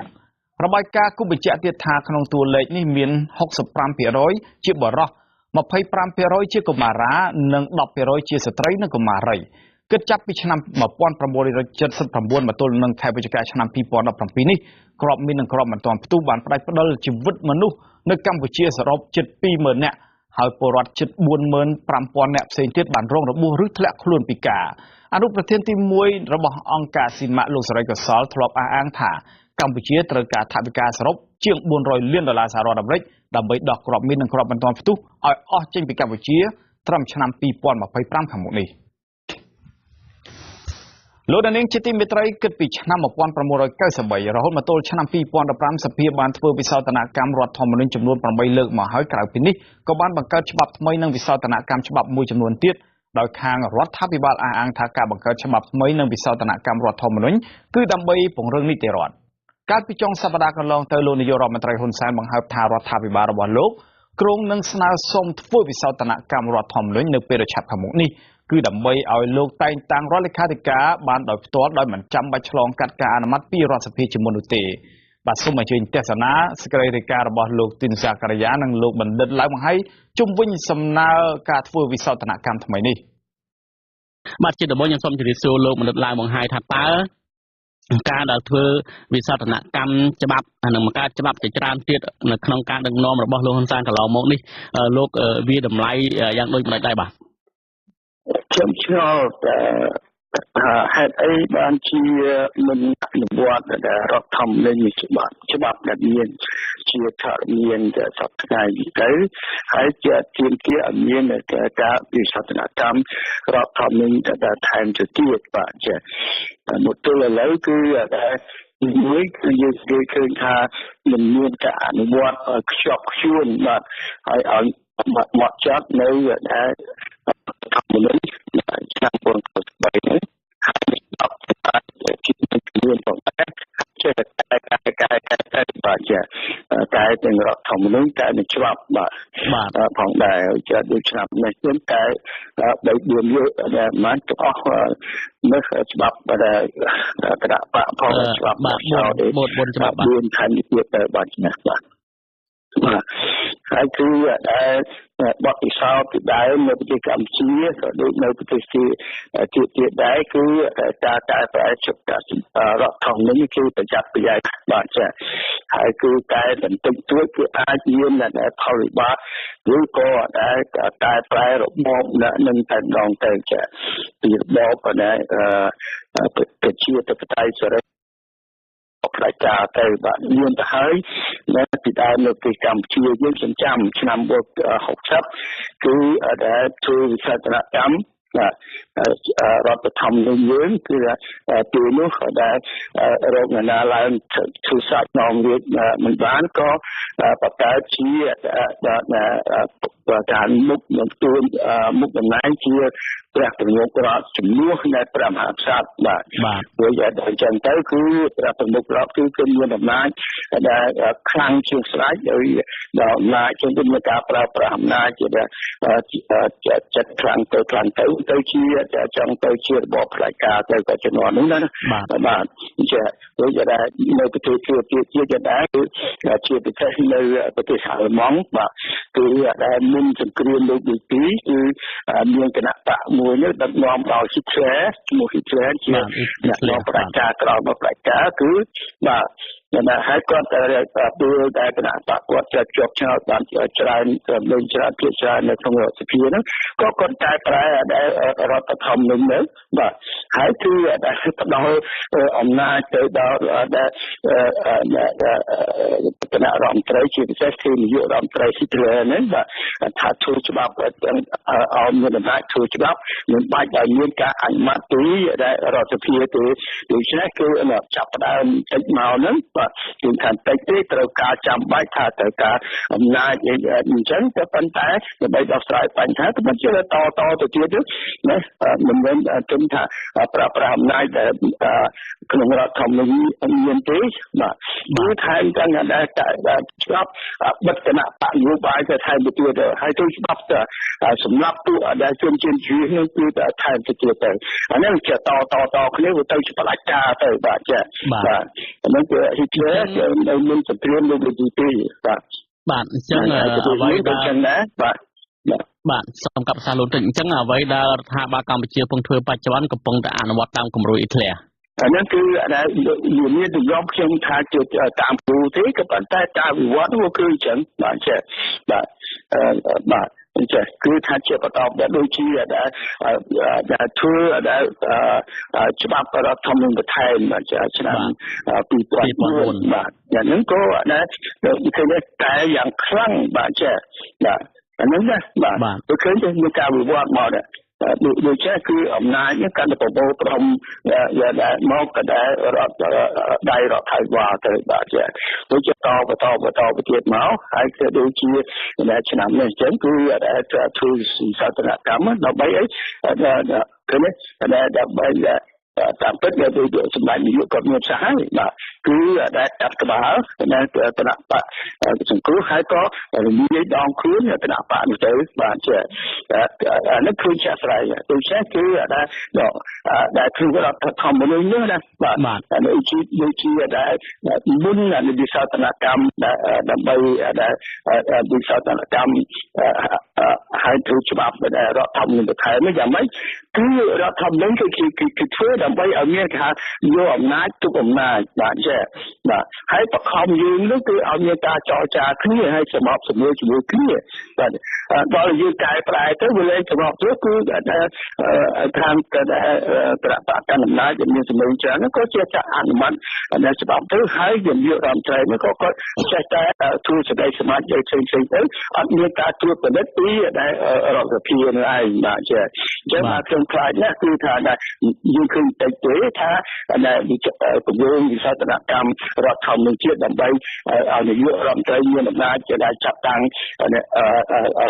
របាយការណ៍គូបញ្ជាក់ទៀតថាក្នុងតួលេខនេះមាន 65% ជាបុរស 25% ជាកុមារានិង 10% ជាស្ត្រីនិងកុមារីគិតចាប់ពីឆ្នាំ1979មកទល់នឹងខែវិច្ឆិកាឆ្នាំ2017នេះគ្រាប់មីននិងគ្រាប់មិនទាន់ផ្ទុះបានផ្ដាច់ផ្ដិលជីវិតមនុស្សនៅកម្ពុជាសរុបជិត 20000 នាក់ហើយពលរដ្ឋជិត 45000 នាក់ផ្សេងទៀតបានរងរបួសឬធ្លាក់ខ្លួនពិការអនុប្រធានទី1របស់អង្គការ SIGMA លោកសេរីកសលធ្លាប់អះអាងថាកម្ពុជាត្រូវការថវិកាសរុបជាង$400 លានដើម្បីដោះគ្រាប់មីននិងគ្រាប់មិនទាន់ផ្ទុះឲ្យអស់ចេញពីកម្ពុជាត្រឹមឆ្នាំ2025ខាងមុខនេះលោកនាងជាទីមេត្រីគិតពីឆ្នាំ1993រហូតមកទល់ឆ្នាំ2015សភាបានធ្វើវិសោធនកម្មរដ្ឋធម្មនុញ្ញចំនួន8លើកមកហើយក្រៅពីនេះក៏បានបង្កើតច្បាប់ថ្មីនិងវិសោធនកម្មច្បាប់មួយចំនួនទៀតដោយខាងរដ្ឋាភិបាលអះអាងថាការបង្កើតច្បាប់ថ្មីនិងវិសោធនកម្មរដ្ឋធម្មនុញ្ញគឺដើម្បីពង្រឹងនីតិរដ្ឋកាលពីចុងសប្តាហ៍កន្លងទៅលោកនាយករដ្ឋមន្ត្រីហ៊ុនសែនបង្ហើបថារដ្ឋាភិបាលរបស់លោកគ្រោងនឹងស្នើសុំធ្វើវិសោធនកម្មរដ្ឋធម្មនុញ្ញនៅពេលឆាប់ខាងមុខនេះគឺដើម្បីឲ្យលោកតែងតាំងរដ្ឋលេខាធិការបានដោយផ្ទាល់ដោយមិនចាំបាច់ឆ្លងកាត់ការអនុម័តពីរដ្ឋសភាជាមុននោះទេបាទសូមអញ្ជើញទស្សនាសេចក្តីរាយការណ៍របស់លោកទីនសាករិយានិងលោកបណ្ឌិតឡើងបង្ហាញជុំវិញសំណើការធ្វើវិសោធនកម្មថ្មីនេះបាទជាដំបូងខ្ញុំសូមជម្រាបសួរលោកបណ្ឌិតឡើងបង្ហាញថាតើ ការដែលធ្វើវិសោធនកម្មច្បាប់និងបង្កើតច្បាប់ជាច្រើនទៀតនៅក្នុងការដឹកនាំរបស់លោកហ៊ុនសែនកន្លងមកនេះលោកវាតម្លៃយ៉ាងដូចម្ដេចដែរបាទខ្ញុំឆ្ងល់ហេតុអីបានជាមិនអនុវត្តរដ្ឋធម្មនុញ្ញច្បាប់ដែលមានជាធរមានសពថ្ងៃទៅហើយជាទាមទារឲ្យមានការវិសោធនកម្មរដ្ឋធម្មនុញ្ញដែលថែមទៅទៀតបាទចាមកទល់ឥឡូវគឺមួយគឺយើងគេឃើញថាមិនមានការអនុវត្តខ្ជាប់ខ្ជួនបាទហើយឲ្យមកចាត់នៅដែលធម្មនុញ្ញឆ្នាំ2003នេះហើយជាមានផងដែរជាតែបាទចាតែទាំងរដ្ឋធម្មនុញ្ញតែនឹងច្បាប់បាទផងដែរចាដូចឆ្នាំនេះខ្ញុំតែ3-4លើកដែលមិនទាំងអស់នៅច្បាប់ដែលគណៈបកផងច្បាប់បាទ4ច្បាប់4ខណ្ឌទៀតទៅបាទណាបាទហើយគឺដែលបទពិសោធន៍ពីដើមនៅប្រទេសកម្ពុជាក៏ដូចនៅប្រទេសទៀតដែរគឺការកែប្រែរដ្ឋធម្មនុញ្ញគឺប្រយ័ត្នប្រយែងបាទចាហើយគឺតែបន្តិចតួចគឺអាចមានផលវិបាកឬក៏ដែលកែប្រែរបបនឹងតែម្ដងទៅចាពីរបបប្រជាធិបតេយ្យសេរីផ្ដាច់ការទៅបាទមានទៅហើយនៅពីដើមនៅប្រទេសកម្ពុជាយើងចាំឆ្នាំ60គឺដែលធ្វើវិសោធនកម្មរដ្ឋធម្មនុញ្ញយើងគឺពេលនោះដែលរកណាឡើងធ្វើសាច់នាំរាជមិនបានក៏បង្កើតជាការមុខនឹងទួនមុខតំណែងជាព្រះប្រមុខរដ្ឋជំនួសនៃព្រះមហាក្សត្របាទព្រោះយ៉ាងអញ្ចឹងទៅគឺព្រះប្រមុខរដ្ឋគឺមានអំណាចដែលខ្លាំងជាងស្រេចដោយអំណាចជាងមានការប្រើប្រាស់អំណាចជាចិត្តខ្លាំងទៅទៅជាចង់ទៅជារបបផ្ដាច់ការទៅក៏ជំនាន់នោះណាបាទអញ្ចឹងដូចតែនៅប្រទេសទៀតដែរគឺជាប្រទេសនៅប្រទេសអាល្លឺម៉ង់បាទគឺដែលមានសង្គ្រាមលោកទី2គឺមានគណៈបកមួយនេះដឹកនាំដោយហ៊ីតឡែរឈ្មោះហ៊ីតឡែរជាអ្នកនាំផ្ដាច់ការក្រោយមកផ្ដាច់ការគឺបាទហើយគាត់ពេលដែលគណៈបកគាត់ជាប់ឆ្នោតបានច្រើនលើកច្រើនភាគច្រើននៅក្នុងរដ្ឋសភាហ្នឹងក៏គាត់តែប្រែរដ្ឋធម្មនុញ្ញទៅបាទហើយគឺដែលផ្ដល់អំណាចទៅដល់គណៈរដ្ឋមន្ត្រីជាពិសេសគឺនាយករដ្ឋមន្ត្រីហ៊ីតឡែរហ្នឹងបាទថាធ្វើច្បាប់ឲ្យមានអំណាចធ្វើច្បាប់មិនបាច់ឲ្យមានការអនុម័តពីរដ្ឋសភាទេដូច្នេះគឺចាប់ផ្ដើមតិចមកហ្នឹងបាទគឺថាតិចទេត្រូវការចាំបាច់ថាត្រូវការអំណាចអញ្ចឹងតែប៉ុន្តែដើម្បីដោះស្រាយបញ្ហាក៏មិនជាតទៅទៀតណាមិនមែនគិតថាប្រើប្រាស់អំណាចដែលក្នុងរដ្ឋធម្មនុញ្ញមានទេបាទគឺថែមទាំងដែលច្បាប់បិទគណៈបកនយោបាយទៅថែមទៅទៀតហើយទៅច្បាប់សម្រាប់ពួកដែលជនជាតិជ្រឿនឹងគឺតែថែមទៅទៀតទៅអានេះជាតគ្នាទៅផ្ដាច់ការទៅបាទចាបាទអានេះគឺហ៊ីតឡែរនៅមានសង្គ្រាមលោកទី2បាទអញ្ចឹងអ្វីដែលចឹងណាបាទសូមកាប់សារលោកតិចអញ្ចឹងអ្វីដែលរដ្ឋាភិបាលកម្ពុជាកំពុងធ្វើបច្ចុប្បន្នកំពុងតែអនុវត្តតាមគំរូហ៊ីតឡែរអានេះគឺមានទម្លាប់ខ្ញុំថាជាតាមគ្រូទេក៏ប៉ុន្តែការវិវត្តនោះគឺអញ្ចឹងបាទចាបាទអញ្ចឹងគឺថាជាបន្តដែលដូចជាដែលធ្វើដែលច្បាប់រដ្ឋធម្មនុញ្ញបន្ថែមឆ្នាំ2004បាទយ៉ាងហ្នឹងក៏ដែលឃើញតែយ៉ាងខ្លាំងបាទចាបាទអាហ្នឹងណាបាទtôiឃើញតែមានការវិវត្តមកដែរដូច្នេះគឺអំណាចនេះកាន់តែប្រមូលផ្ដុំដែលមកក៏ដែលដៃរដ្ឋាភិបាលទៅបាទចាដូចជាបន្តទៀតមកហើយគឺដូចជាឆ្នាំនេះអញ្ចឹងគឺធ្វើសោធនកម្មដើម្បីអីគឺនេះដើម្បីតាមពិតដែលសម្ដេចនាយកគាត់មានសាសហើយបាទ គឺដែលកាត់ក្បាលដែលគណៈបកសង្គ្រោះហើយក៏រំលាយដងខ្លួនគណៈបកនោះទៅបាទជានេះគឺជាស្រ័យដូច្នេះគឺដែលគឺរដ្ឋធម្មនុញ្ញនោះណាបាទនេះជាដែលមុនវិសោធនកម្មដើម្បីវិសោធនកម្មហើយធ្វើច្បាប់រដ្ឋធម្មនុញ្ញបន្ថែមនេះយ៉ាងម៉េចគឺរដ្ឋធម្មនុញ្ញគឺធ្វើដើម្បីឲ្យមានគេហៅយកអំណាចទុកអំណាចបាទចេះបាទហើយបខំយើងនោះគឺឲ្យមានការចរចាគ្នាហើយសម្របសម្រួលជាមួយគ្នាបាទដល់យើងកែប្រែទៅវាលែងសម្របទៅគឺខាងប្រតិកម្មអំណាចមានសម្លេងច្រើនក៏ជាចាក់អនុម័តដែលច្បាប់ទៅហើយយើងយករដ្ឋមន្ត្រីនេះក៏គាត់ចេះតែធ្វើសេចក្តីសម្រេចឲ្យផ្សេងៗទៅអត់មានការត្រួតពិនិត្យពីដែលរដ្ឋសភានឹងឯងបាទចេះអញ្ចឹងបាទខ្ញុំខ្លាចណាស់គឺថាយើងឃើញតិចទេថាពង្រឹងវិសោធនកម្មរដ្ឋធម្មនុញ្ញជាតិដើម្បីឲ្យនាយករដ្ឋមន្ត្រីមានអំណាចដែលចាត់តាំង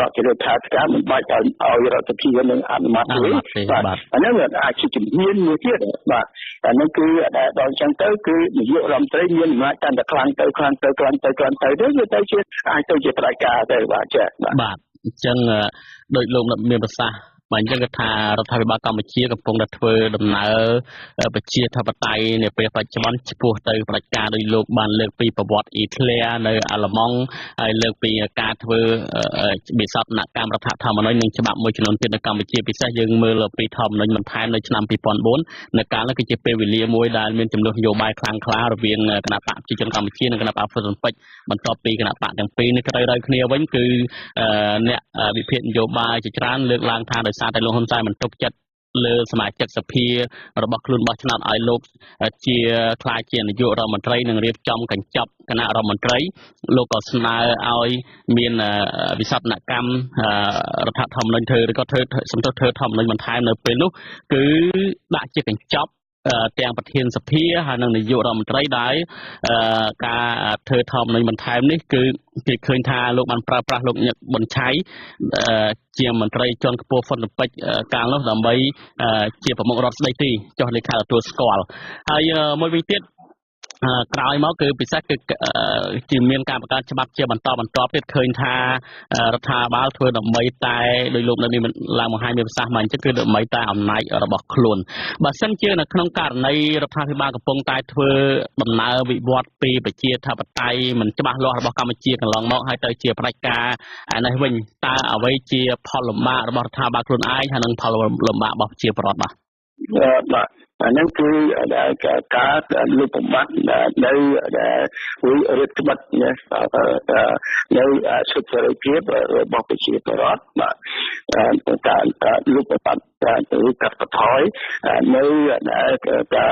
រដ្ឋលេខាធិការមិនបាច់ឲ្យរដ្ឋសភានឹងអនុម័តទេបាទអានេះវាអាចជាជំនាញមួយទៀតបាទអានេះគឺដល់អញ្ចឹងទៅគឺនាយករដ្ឋមន្ត្រីមានអំណាចកាន់តែខ្លាំងទៅទៅវាទៅជាអាចទៅជាផ្ដាច់ការទៅបាទចា៎បាទអញ្ចឹងដោយលោកមានប្រសាសន៍បាទអញ្ចឹងគឺថារដ្ឋាភិបាលកម្ពុជាកំពុងតែធ្វើដំណើរប្រជាធិបតេយ្យនៅពេលបច្ចុប្បន្នឆ្ពោះទៅផ្ដាច់ការដោយលោកបានលើកពីប្រវត្តិអ៊ីធ្លានៅអាល្លឺម៉ង់ហើយលើកពីការធ្វើវិសោធនកម្មរដ្ឋធម្មនុញ្ញនិងច្បាប់មួយចំនួនទៀតនៅកម្ពុជាពិសេសយើងមើលពីធម្មនុញ្ញបន្ថែមនៅឆ្នាំ2004នៅកាលនោះគឺជាពេលវេលាមួយដែលមានចំនួននយោបាយខ្លាំងក្លារវាងគណៈបកប្រជាជនកម្ពុជានិងគណៈបកហ្វ៊ុតស៊ុនពេជ្របន្ទាប់ពីគណៈបកទាំងពីរនេះត្រូវគ្នាវិញគឺអ្នកវិភាគនយោបាយជាច្រើនលើកឡើងថាដោយសារតែលោកហ៊ុនសែនមិនទុកចិត្តលើសមាជិកសភារបស់ខ្លួនបោះឆ្នោតឲ្យលោកជាខ្លាចជានាយករដ្ឋមន្ត្រីនិងរៀបចំកញ្ចប់គណៈរដ្ឋមន្ត្រីលោកក៏ស្នើឲ្យមានវិសោធនកម្មរដ្ឋធម្មនុញ្ញធ្វើឬក៏ធ្វើធម្មនុញ្ញបន្ថែមនៅពេលនោះគឺដាក់ជាកញ្ចប់ទាំងប្រធានសភាហើយនិងនាយករដ្ឋមន្ត្រីដែលការធ្វើធម្មនុញ្ញបន្ថែមនេះគឺគេឃើញថាលោកបានប្រើប្រាស់លោកញឹកប៊ុនឆៃជាមន្ត្រីជាន់ខ្ពស់ហ្វុនពេជ្រកាលនោះដើម្បីជាប្រមុខរដ្ឋស្ដីទីចុះលេខាទទួលស្គាល់ហើយមួយវិញទៀតក្រោយមកគឺពិសេសគឺជាមានការបង្កើតច្បាប់ជាបន្តបន្ទាប់ទៀតឃើញថារដ្ឋាភិបាលធ្វើដើម្បីតែដោយលោកនៅនេះឡើងបង្ហាញមានប្រសាសន៍មកអញ្ចឹងគឺដើម្បីតែអំណាចរបស់ខ្លួនបើសិនជានៅក្នុងករណីរដ្ឋាភិបាលកំពុងតែធ្វើដំណើរវិវត្តពីប្រជាធិបតេយ្យមិនច្បាស់លាស់របស់កម្ពុជាកន្លងមកហើយទៅជាផ្ដាច់ការនេះវិញតើអ្វីជាផលលំបាករបស់រដ្ឋាភិបាលខ្លួនឯងហើយនិងផលលំបាករបស់ប្រជាពលរដ្ឋបាទអានឹងគឺការលើកបំបត្តិនៅរដ្ឋបတ်នៅសិទ្ធិសេរីភាពរបស់ប្រជាពលរដ្ឋបាទការលើកបំបត្តិឬកាត់បន្ថយនៅកា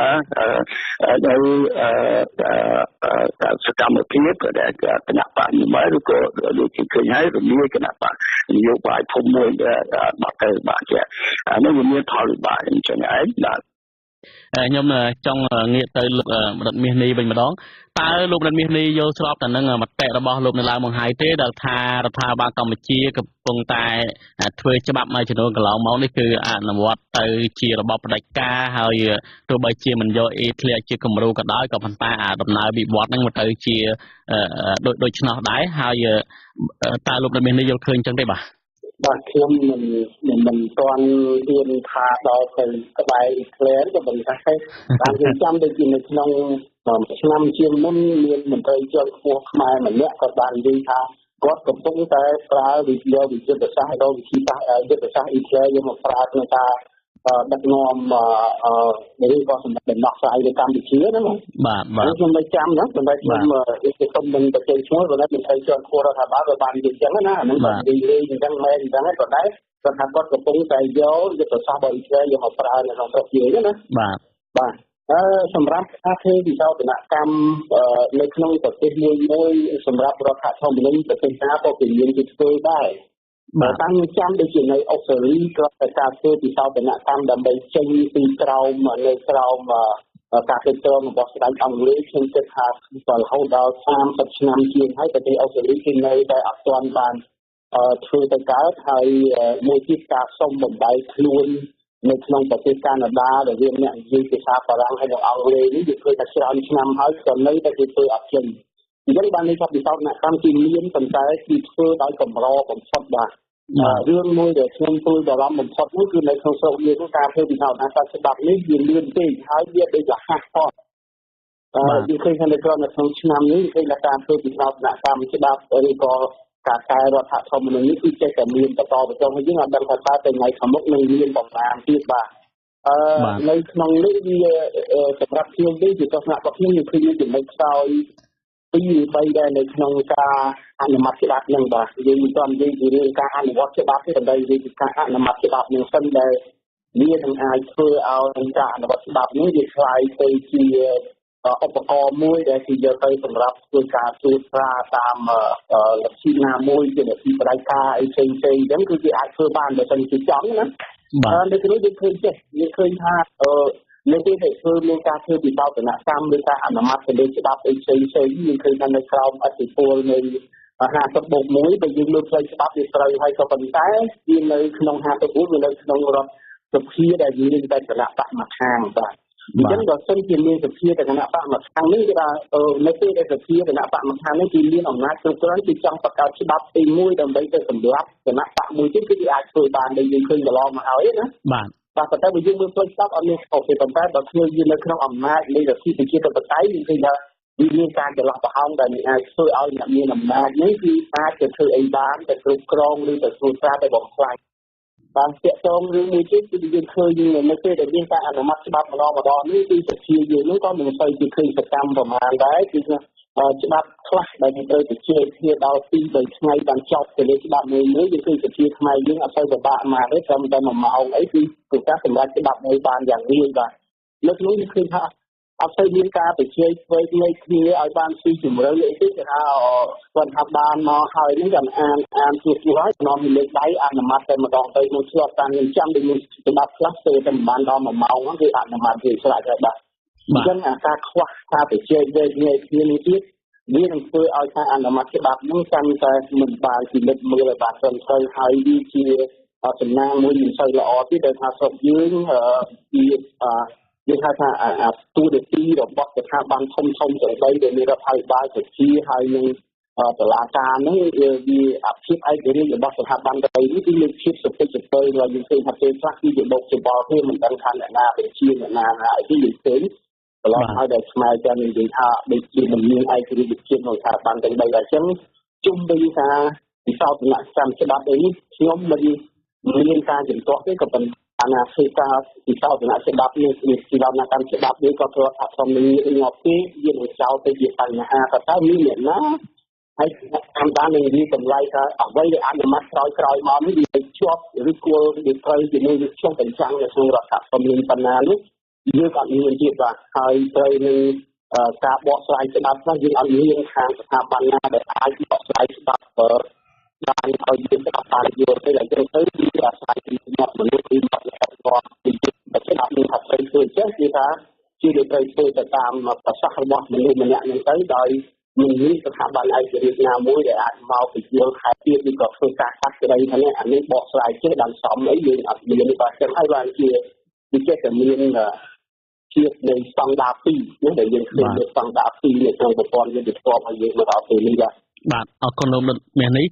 រសកម្មភាពដែលគណៈបកនយោបាយឬក៏ដូចជាឃើញហើយរំលាយគណៈបកនយោបាយធំមួយបាត់ទៅបាទចាអានេះវាមានផលវិបាកអញ្ចឹងឯងបាទខ្ញុំចង់ងាកទៅលោករដ្ឋមាសនេះវិញម្ដងតើលោករដ្ឋមាសនេះយល់ស្របទៅនឹងមតិរបស់លោកនៅឡើងបង្ហាញទេដែលថារដ្ឋាភិបាលកម្ពុជាកំពុងតែធ្វើច្បាប់មួយចំនួនកន្លងមកនេះគឺអនុវត្តទៅជារបបផ្ដាច់ការហើយទោះបីជាមិនយកអេធ្លាក់ជាគំរូក៏ដោយក៏ប៉ុន្តែដំណើរវិវត្តហ្នឹងមកទៅជាដូច្នោះដែរហើយតើលោករដ្ឋមាសនេះយល់ឃើញចឹងទេបាទខ្ញុំមិនទាន់ហ៊ានថាដល់ទៅក្បែរក្លែនក៏មិនថាទេតាមខ្ញុំចាំដូចជានៅក្នុងឆ្នាំជាងមុនមានមន្ត្រីជាន់ខ្ពស់ខ្មែរម្នាក់ក៏បាននិយាយថាគាត់កំពុងតែប្រើវិទ្យាសាស្ត្រដល់វិធីសាស្ត្រយុទ្ធសាស្ត្រអ៊ីស្រាអែលយកមកប្រើក្នុងការដឹកនាំឬក៏សម្រាប់ដំណោះស្រាយនៅកម្ពុជាហ្នឹងបាទខ្ញុំមិនចាំណាប៉ុន្តែខ្ញុំខ្ញុំមិនបច្ចេកឈ្មោះប៉ុន្តែមិនthấyជាន់ខ្ពស់រដ្ឋាភិបាលក៏បាននិយាយចឹងណាអាហ្នឹងគាត់និយាយអញ្ចឹងមែនអញ្ចឹងក៏ដែរគាត់ថាគាត់កំពុងតែយកយុទ្ធសាស្ត្ររបស់អ៊ីស្រាអែលយកមកប្រើនៅក្នុងស្រុកយើងណាបាទសម្រាប់ការធ្វើវិសោធនកម្មនៅក្នុងប្រទេសមួយសម្រាប់រដ្ឋធម្មនុញ្ញប្រទេសណាក៏ពលានគេធ្វើដែរបើតាមចាំដូចជានៅអូស្ត្រាលីក៏តែការធ្វើពិសោធនកម្មដើម្បីចេញពីក្រោមនៅក្រោមការគ្រប់គ្រងរបស់ស្ដេចអង់គ្លេសខ្ញុំគិតថារហូតដល់30ឆ្នាំជាងហើយប្រទេសអូស្ត្រាលីគឺនៅតែអត់ទាន់បានធ្វើទៅកើតហើយមួយទៀតការសុំបំបីខ្លួន នៅក្នុងប្រទេសកាណាដាដែលវាអ្នកនិយាយភាសាបារាំងហើយនិងអង់គ្លេសនេះវាឃើញថាច្រើនឆ្នាំហើយក៏នៅតែគេធ្វើអត់ចេញអញ្ចឹងបាននេះថាពិសោធន៍កម្មជាមានប៉ុន្តែគឺធ្វើដោយកម្របំផុតបាទរឿងមួយដែលខ្ញុំព្រួយបារម្ភបំផុតនោះគឺនៅក្នុងស្រុកយើងការធ្វើពិសោធន៍ច្បាប់នេះវាលឿនពេកហើយវាដូចរហ័សផងយើងឃើញថានៅក្នុងឆ្នាំនេះឃើញថាការធ្វើពិសោធន៍កម្មច្បាប់ឬក៏ការកែរដ្ឋធម្មនុញ្ញនេះគឺចេះតែមានបន្តបន្តហើយយើងអត់ដឹងថាតើថ្ងៃខាងមុខនឹងមានបំណានទៀតបាទនៅក្នុងនេះវាសម្រាប់ខ្ញុំនេះជាទស្សនៈរបស់ខ្ញុំគឺឃើញចំណុចខ្សោយ2 3ដែរនៅក្នុងការអនុម័តច្បាប់នឹងបាទយើងមិនទាន់និយាយពីរឿងការអនុវត្តច្បាប់ទេតែនិយាយពីការអនុម័តច្បាប់នឹងសិនដែលវានឹងអាចធ្វើឲ្យការអនុវត្តច្បាប់នេះវាคล้ายទៅជាឧបករណ៍មួយដែលគេយកទៅសម្រាប់ធ្វើការត្រួតត្រាតាមលទ្ធិណាមួយជាលទ្ធិបដិការអីផ្សេងៗអញ្ចឹងគឺគេអាចធ្វើបានបើមិនជាចង់ណានៅក្នុងយើងឃើញចេះយើងឃើញថានៅពេលដែលធ្វើមានការធ្វើពិសោធនកម្មឬការអនុម័តទៅលើច្បាប់អីផ្សេងៗយើងឃើញថានៅក្រោមអធិពលនៃ50+1បើយើងលើកផ្លូវច្បាប់វាត្រូវហើយក៏ប៉ុន្តែវានៅក្នុង51វានៅក្នុងរដ្ឋសភាដែលមានតែគណៈបកមួយខាងបាទអញ្ចឹងបើសិនជាមានសភាគណៈបកមួយខាងនេះគឺថានៅពេលដែលសភាគណៈបកមួយខាងនេះគឺមានអំណាចគ្រប់គ្រាន់គឺចង់បង្កើតច្បាប់ទី1ដើម្បីទៅសម្រាប់គណៈបកមួយទៀតគឺអាចធ្វើបានដែលយើងឃើញកន្លងមកហើយណាបាទប៉ុន្តែបើយើងមើលផ្លូវច្បាប់អត់មានខុសទេប៉ុន្តែបើឃើញយើងនៅក្នុងអំណាចនៃលទ្ធិប្រជាធិបតេយ្យយើងឃើញថាវាមានការចន្លោះប្រហោងដែលអាចធ្វើឲ្យអ្នកមានអំណាចនេះគឺអាចទៅធ្វើអីបានទៅគ្រប់គ្រងឬទៅធ្វើការទៅបំផ្លាញបានតាក់ទងរឿងមួយទៀតគឺយើងឃើញនៅពេលដែលមានការអនុម័តច្បាប់ម្ដងនេះគឺសភាយើងនោះក៏មិនសូវជាឃើញសកម្មប្រមាណដែរគឺច្បាប់ខ្លះដែលយើងត្រូវទៅជែកគ្នាដល់2-3ថ្ងៃបានចប់ទៅលើច្បាប់មួយយើងឃើញសភាខ្មែរយើងអត់ទៅពិបាកមកទេត្រឹមតែ1ម៉ោងអីគឺប្រកាសសម្រាប់ច្បាប់មួយបានយ៉ាងងាយបាទនៅក្នុងនេះឃើញថាអត់ទៅមានការទៅជែកធ្វើគ្នាឲ្យបានស៊ីជម្រៅអីទេគេថាគាត់ថាបានមកហើយនេះគាត់អានជួបហើយនាំលើកដៃអនុម័តតែម្ដងទៅនឹងឆ្លប់តាមខ្ញុំចាំដូចមានច្បាប់ខ្លះទៅតែបានដល់1ម៉ោងហ្នឹងគឺអនុម័តវាស្រេចហើយបាទអញ្ចឹងការខ្វះការទៅជែកវែកញែកគ្នានេះទៀតវានឹងធ្វើឲ្យការអនុម័តច្បាប់នោះកាន់តែមិនបានពិនិត្យមើលឲ្យបានត្រឹមត្រូវហើយវាជាចំណាំមួយមិនសូវល្អទេដែលថាស្រុកយើងវាយើងហៅថាទូរទីរបស់ស្ថាប័នធំចង្រៃដែលមានរដ្ឋាភិបាលជាហើយនឹងតុលាការហ្នឹងវាអភិបឯករាជ្យរបស់ស្ថាប័នទៅនេះគឺមានភាពសុភជិតហើយយើងឃើញថាពេលខ្លះគឺជាលោកច្បល់គ្នាមិនដឹងថាអ្នកណាបញ្ជាអ្នកណាអីយើងឃើញកន្លងហើយដែលខ្មែរចានិយាយថាដូចជាមិនមានឯករាជ្យជាតិក្នុងស្ថាប័នទាំង3ដែរអញ្ចឹងជុំវិញការពិសោធនកម្មច្បាប់នេះខ្ញុំមិនមានការជំទាស់ទេក៏ប៉ុន្តែអាណាព្យាការពិសោធនច្បាប់នេះពិសោធនកម្មច្បាប់នេះក៏ធ្វើអត្ថប្រយោជន៍ងាប់ទេវានឹងចោលទៅជាបញ្ហាតើមានអ្នកណាហើយតាមដាននឹងនិយាយតម្លៃថាអ្វីដែលអនុម័តក្រោយមកនេះវាជាប់ឬគល់វាត្រូវជាមួយនឹងឆ្លងបញ្ចាំងនៅក្នុងរដ្ឋធម្មនុញ្ញបណ្ណានេះយើងអត់មានទៀតបាទហើយត្រូវនឹងការបកស្រាយច្បាប់ខ្លះយើងអត់មានខាងស្ថាប័នណាដែលអាចបកស្រាយច្បាប់បានឲ្យយើងស្ដាប់បានយល់ទៅតែទៅវាអាស្រ័យពីមាត់មនុស្សពីមាត់អ្នកគាត់ពីតែច្បាប់នេះថាត្រូវធ្វើចេះគឺថាជាត្រូវធ្វើទៅតាមប្រសាសន៍របស់មនុស្សម្នាក់ហ្នឹងទៅដោយមិនមានស្ថាប័នឯករាជ្យណាមួយដែលអាចមកពីយល់ខែទៀតឬក៏ធ្វើការកាត់ក្តីថានេះអានេះបកស្រាយចេះដល់សមអីយើងអត់មានទេបាទចឹងហើយបានជាចេះតែមានជាតិនៃស្តង់ដារ2នេះដែលយើងឃើញនៅស្តង់ដារ2នៅក្នុងប្រព័ន្ធយុត្តិធម៌របស់យើងមកដល់ពេលនេះបាទអរគុណលោកមាសនេះ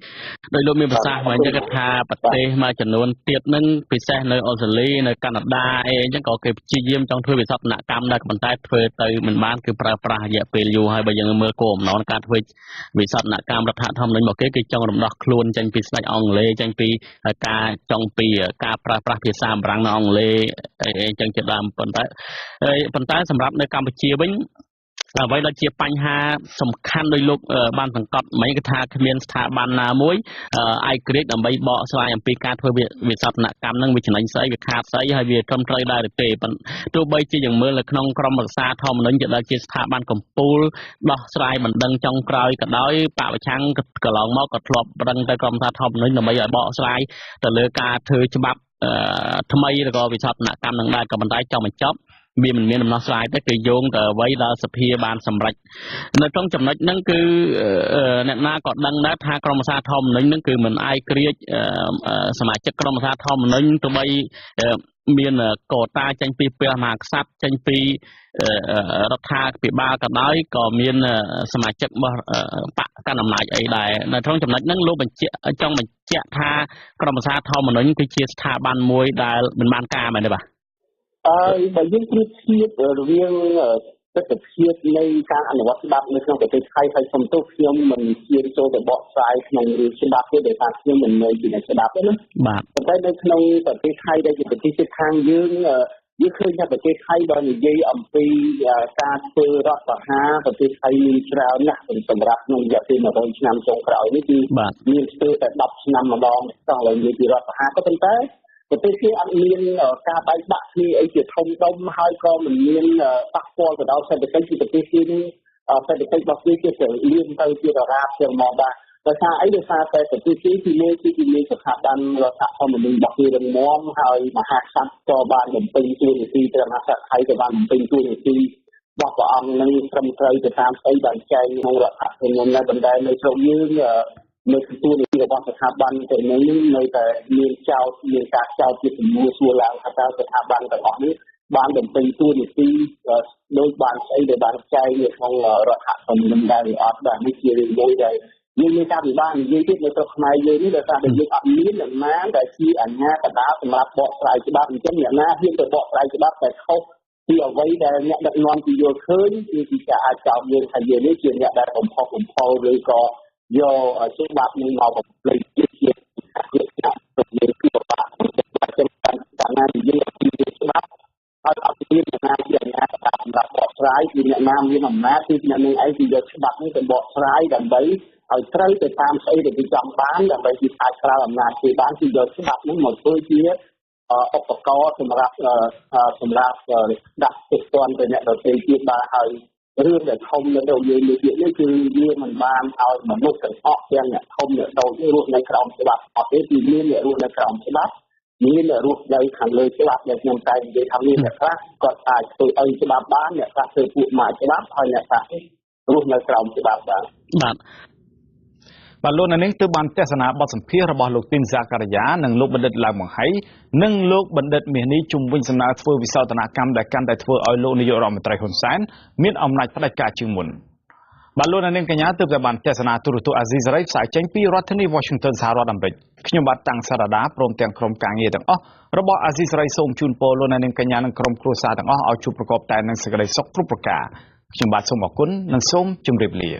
ដោយលោកមានប្រសាសន៍មកយើងគិតថាប្រទេសមួយចំនួនទៀតនឹងពិសេសនៅអូស្ត្រាលីនៅកាណាដាអីអញ្ចឹងក៏គេព្យាយាមចង់ធ្វើវិសោធនកម្មដែរប៉ុន្តែធ្វើទៅមិនបានគឺប្រើប្រាស់រយៈពេលយូរហើយបើយើងមើលគោលបំណងការធ្វើវិសោធនកម្មរដ្ឋធម្មនុញ្ញរបស់គេគឺចង់រំដោះខ្លួនចេញពីស្ដេចអង់គ្លេសចេញពីការចង់ពីការប្រើប្រាស់ភាសាបារាំងនៅអង់គ្លេសអីអញ្ចឹងជាដើមប៉ុន្តែសម្រាប់នៅកម្ពុជាវិញអ្វីដែលជាបញ្ហាសំខាន់ដោយលោកបានសង្កត់មិញគឺថាគ្មានស្ថាប័នណាមួយឯករាជ្យដើម្បីបកស្រាយអំពីការធ្វើវិសោធនកម្មនឹងវាចំណេញស្អីវាខាតស្អីហើយវាត្រឹមត្រូវដែរឬទេទោះបីជាយើងមើលនៅក្នុងក្រមរក្សាធម្មនុញ្ញជាដែលជាស្ថាប័នកម្ពុជាដោះស្រាយបណ្ដឹងចុងក្រោយក៏ដោយបពប្រឆាំងកន្លងមកក៏ធ្លាប់ប្រឹងទៅក្រមធម្មនុញ្ញដើម្បីឲ្យបកស្រាយទៅលើការធ្វើច្បាប់ថ្មីឬក៏វិសោធនកម្មនឹងដែរក៏ប៉ុន្តែចង់បញ្ចប់វាមិនមានដំណោះស្រាយទេគឺយោងទៅអ្វីដែលសភាបានសម្រេចនៅក្នុងចំណុចហ្នឹងគឺអ្នកណាក៏ដឹងដែរថាក្រមសារធម្មនុញ្ញហ្នឹងគឺមិនឯករាជ្យសមាជិកក្រមសារធម្មនុញ្ញទោះបី មានកោតាចេញពីព្រះមហាក្សត្រចេញពីរដ្ឋាភិបាលក៏ដោយក៏មានសមាជិករបស់បកកណ្ដាលអំណាចអីដែរនៅក្នុងចំណុចហ្នឹងលោកបញ្ជាក់ថាក្រមប្រសាធម្មនុញ្ញគឺជាស្ថាប័នមួយដែលមិនបានការមែនទេបាទបើយើងប្រៀបធៀបរវាងទស្សនវិជ្ជានៃការអនុវត្តច្បាប់នៅក្នុងប្រទេសថៃហើយសំទោសខ្ញុំមិនជាចូលទៅបកស្រាយក្នុងរឿងច្បាប់ទេដោយសារខ្ញុំមិននៅជាអ្នកច្បាប់ទេណាបាទប៉ុន្តែនៅក្នុងប្រទេសថៃដែលជាប្រទេសជិតខាងយើងឃើញថាប្រទេសថៃបើនិយាយអំពីការធ្វើរដ្ឋប្រហារប្រទេសថៃមានច្រើនណាស់សម្រាប់ក្នុងរយៈពេល100ឆ្នាំចុងក្រោយនេះគឺមានស្ទើរតែ10ឆ្នាំម្ដងតោះឡើយនិយាយពីរដ្ឋប្រហារក៏ប៉ុន្តែប្រទេសគេអត់មានការបែកបាក់គ្នាអីជាធំដុំហើយក៏មិនមានប៉ះពាល់ទៅដល់សេដ្ឋកិច្ចពីប្រទេសគេនេះសេដ្ឋកិច្ចរបស់គេគឺលៀនទៅជាតារាផ្សេងមកដែរដោយសារអីដោយសារតែប្រទេសគេគឺមានស្ថាប័នរដ្ឋធម្មនុញ្ញរបស់គេរឹងមាំហើយមហាក្សត្រក៏បានបំពេញតួនាទីព្រះមហាក្សត្រថៃក៏បានបំពេញតួនាទីរបស់ព្រះអង្គនឹងត្រឹមត្រូវទៅតាមស្អីបានចែងក្នុងរដ្ឋធម្មនុញ្ញដែរប៉ុន្តែនៅស្រុកយើងនៅទទួលនីតិរបស់ស្ថាប័នទាំងនេះនៅតែមានការចោទជាសំណួរសួរឡើងថាតើស្ថាប័នទាំងអស់នេះបានបំពេញតួនាទីដោយបានស្អីដែលបានចែងនៅក្នុងរដ្ឋធម្មនុញ្ញដែរឬអត់បាទនេះជារឿងមួយដែលយើងមានការពិបាកនិយាយទៀតនៅស្រុកខ្មែរយើងនេះដោយសារតែយើងអត់មានអ្នកណាដែលជាអាជ្ញាកណ្ដាលសម្រាប់បកស្រាយច្បាប់អញ្ចឹងអ្នកណាហ៊ានទៅបកស្រាយច្បាប់តែខុសពីអ្វីដែលអ្នកដឹកនាំពីយល់ឃើញគឺគេអាចចោទយើងថាយើងនេះជាអ្នកដែលបំផុសបំផុលឬក៏យកច្បាប់នេះមកបំភ្លេចជាឆ្នាំទៅយើងគឺពិបាកចឹងតាមណានិយាយពីច្បាប់ហើយអត់មានអ្នកណាជាអាជ្ញាកណ្ដាលសម្រាប់បកស្រាយគឺអ្នកណាមានអំណាចគឺអ្នកនឹងឯងគឺយកច្បាប់នេះទៅបកស្រាយដើម្បីឲ្យត្រូវទៅតាមស្អីដែលគេចង់បានដើម្បីគេអាចប្រើអំណាចគេបានគឺយកច្បាប់នេះមកធ្វើជាឧបករណ៍សម្រាប់ដាក់ទស្សនទៅអ្នកដទៃទៀតបាទហើយរឿងដែលធំនៅទៅយើងនេះទៀតនេះគឺវាមិនបានឲ្យមនុស្សទាំងអស់ទាំងអ្នកធំអ្នកតូចរស់នៅក្រោមច្បាប់អត់ទេគឺមានអ្នករស់នៅក្រោមច្បាប់មានអ្នករស់នៅខាងលើច្បាប់ដែលខ្ញុំតែនិយាយថាមានអ្នកខ្លះគាត់អាចធ្វើអីច្បាប់បានអ្នកខ្លះធ្វើពួកម៉ាកច្បាប់ហើយអ្នកខ្លះរស់នៅក្រោមច្បាប់បាទបាទលោកនាងទើបបានទស្សនាបទសម្ភាសន៍របស់លោកទីនសាការីយ៉ានិងលោកបណ្ឌិតឡើងបង្ហៃនិងលោកបណ្ឌិតមាសនេះជុំវិញសំណើធ្វើវិសោធនកម្មដែលកាន់តែធ្វើឲ្យលោកនាយករដ្ឋមន្ត្រីហ៊ុនសែនមានអំណាចផ្ដាច់ការជាងមុនបាទលោកនាងកញ្ញាទើបតែបានទស្សនាទូរទស្សន៍អាស៊ីសេរីផ្សាយចេញពីរដ្ឋធានី Washington សហរដ្ឋអាមេរិកខ្ញុំបាទតាំងសារ៉ាដាព្រមទាំងក្រុមការងារទាំងអស់របស់អាស៊ីសេរីសូមជូនពរលោកនាងកញ្ញានិងក្រុមគ្រួសារទាំងអស់ឲ្យជួបប្រកបតែនឹងសេចក្តីសុខគ្រប់ប្រការខ្ញុំបាទសូមអរគុណនិងសូមជម្រាបលា